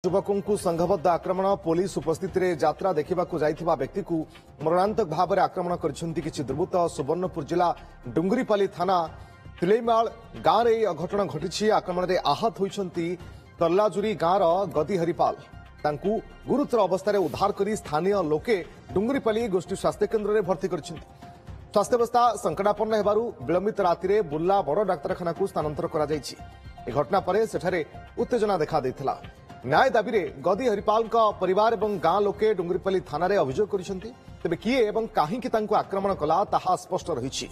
युवकों को संघबद्ध आक्रमण पुलिस उपस्थित यात्रा देखा जाइथिबा व्यक्ति को मरणांतक भाव में आक्रमण करछन्ति किछि दुर्बृत्त। सुवर्णपुर जिला डुंगरीपाली थाना तिलैमाल गांव में अघटन घटी। आक्रमण में आहत होइछन्ति तल्लाजुरी गांव गदी हरिपाल। तांकू गुरुतर अवस्था उद्धार कर स्थानीय लोके डुंगरीपाली गोष्ठी स्वास्थ्य केन्द्र में भर्ती करछन्ति। स्वास्थ्यावस्था संकटापन्न हेबारु विलंबित राति बुर्ला बड़ डाक्तरखाना को स्थानांतर करा जायछि। ए घटना पर सेठारे उत्तेजना देखा देइथिला। न्याय दाबी रे गदी हरिपाल परिवार और गांव लोके डुंगरीपाली थाना रे अभियोग करिसेंति। तेबे किए एवं काहींकि तांको आक्रमण कला ताहा स्पष्ट रहिछि।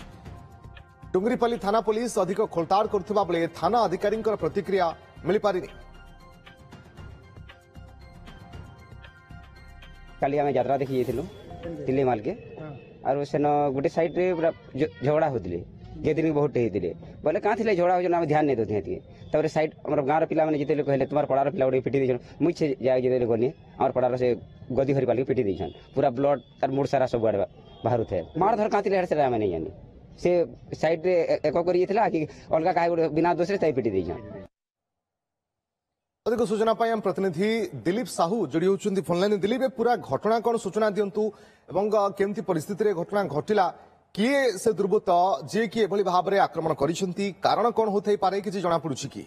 डुंगरीपाली थाना पुलिस अधिक खोलताड़ करथिबा बेले थाना अधिकारी प्रतिक्रिया मिल पारिनी। काली आम यात्रा देखी जाइलु तिलेमाल के और सेन गोटे साइड रे पूरा झगड़ा होतिले जे दिन बहुत होते बोले कहाँ थी झगड़ा हो ध्यान नहीं देते तापर साइड आम गाँव पिला जिते कहले तुम पड़ार पिला गोटे पिटी देन मुझे जाए गनी आम पड़ार से गदी हरिपाल के पिटी देन पूरा ब्लड तार मुड़ सारा सब आड़े बाहर थे मार धर कहाँ थी आम नहीं जानी से साइड एक कर कि अलग क्या बिना दोष पिटी देन। अधिक सूचना हम प्रतिनिधि दिलीप साहू जोड़ी होती फोनलाइन। दिलीप पूरा घटना कौन सूचना दिंतु केमती परिस्थिति घटना घटिला किए से दुर्बृत्त जी कि एभली भाव में आक्रमण करिसेंती कारण कौन होथै पारे किछि जणा पड़ुछि कि?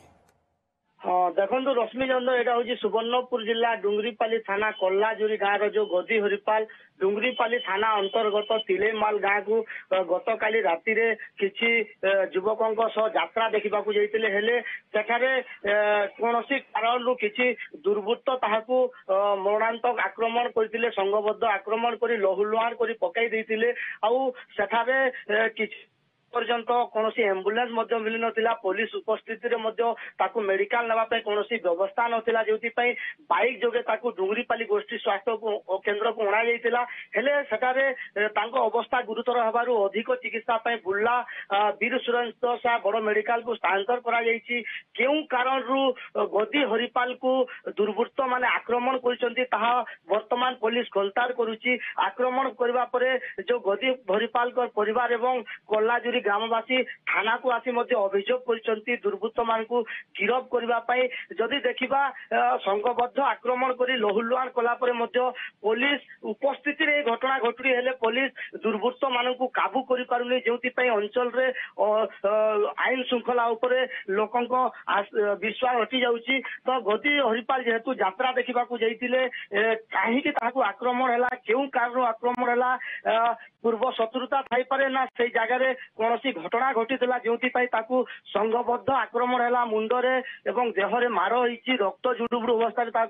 हाँ देखो रश्मि चंद्र यहाँ हूँ सुवर्णपुर जिला डुंगरीपाली थाना कल्लाजुरी गाँव जो गदी हरिपाल डुंगरीपाली थाना अंतर्गत तिलेमाल गाँव को गतकाली राति रे किछि युवकों सह यात्रा देखा हेले सेठारे कौनसी कारण किछि दुर्बृत्त ताहाकू मरणांतक आक्रमण करथिले संघबद्ध आक्रमण करी लहुलुहार करी पकाई देथिले आउ सेठारे किछि पर्यंत कौन एम्बुलेंस मिल ना पुलिस उपस्थित मेडिकल नापी कौन व्यवस्था नाला जो बाइक जोगे डुंगरीपाली गोष्ठी स्वास्थ्य केन्द्र को अणाई अवस्था गुरुतर होबारु अधिक चिकित्सा बुर्ला वीर सुरेंद्र शाह बड़ मेडिकल को स्थानांतर करा कारण गदी हरिपाल को दुर्बृत्त माने आक्रमण कर वर्तमान पुलिस खोलताड़ करुच्ची। आक्रमण करने पर जो गदी हरिपाल परिवार एवं कल्लाजुरी ग्रामवासी थाना को आसी अभियोग कर दुर्बृत्त मान को गिरफ करने जदि देखा संघबद्ध आक्रमण कर लहुलुहान कलापर पुलिस उपस्थित घटना घटुरी हेले पुलिस दुर्बृत्त मान को काबू कर पारुनी जो अंचल रे आईन श्रृंखला उपरे लोकों विश्वास हटि जाउची। तो गदी हरिपाल जेहेतु यात्रा देखा जाइतिले कहीं आक्रमण है क्यों कारण आक्रमण है पूर्व शत्रुता थाई पारे ना से जगह कौन घटना घटी जो संघबद्ध आक्रमण है मुंडरे एवं देहरे मार होती रक्त जुडुबुडु अवस्था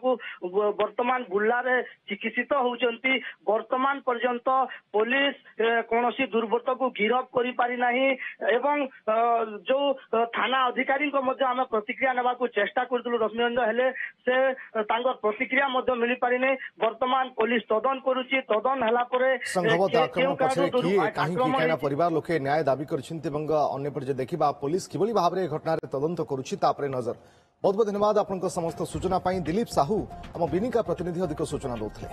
वर्तमान बुर्ला चिकित्सित होती। वर्तमान पर्यंत पुलिस कौन दुर्बृत्त को गिरफ कर पारि नाही एवं जो थाना अधिकारी आम प्रतिक्रिया नेबा को चेष्टा करथुलु रश्मिरंजन हेले से प्रतिक्रिया मिल पारि नै। वर्तमान पुलिस तदन करुच्ची तदन हला परे संघबद्ध आक्रमण पछरे किए काहींकि परिवार लोके न्याय दाबी करछिन्ते अन्य पर देखा पुलिस किभली भाव में घटना तदंत करुच्ची तापरे नजर। बहुत बहुत धन्यवाद आपन समस्त सूचना दिलीप साहू आम बिनिका प्रतिनिधि अधिक सूचना दौले।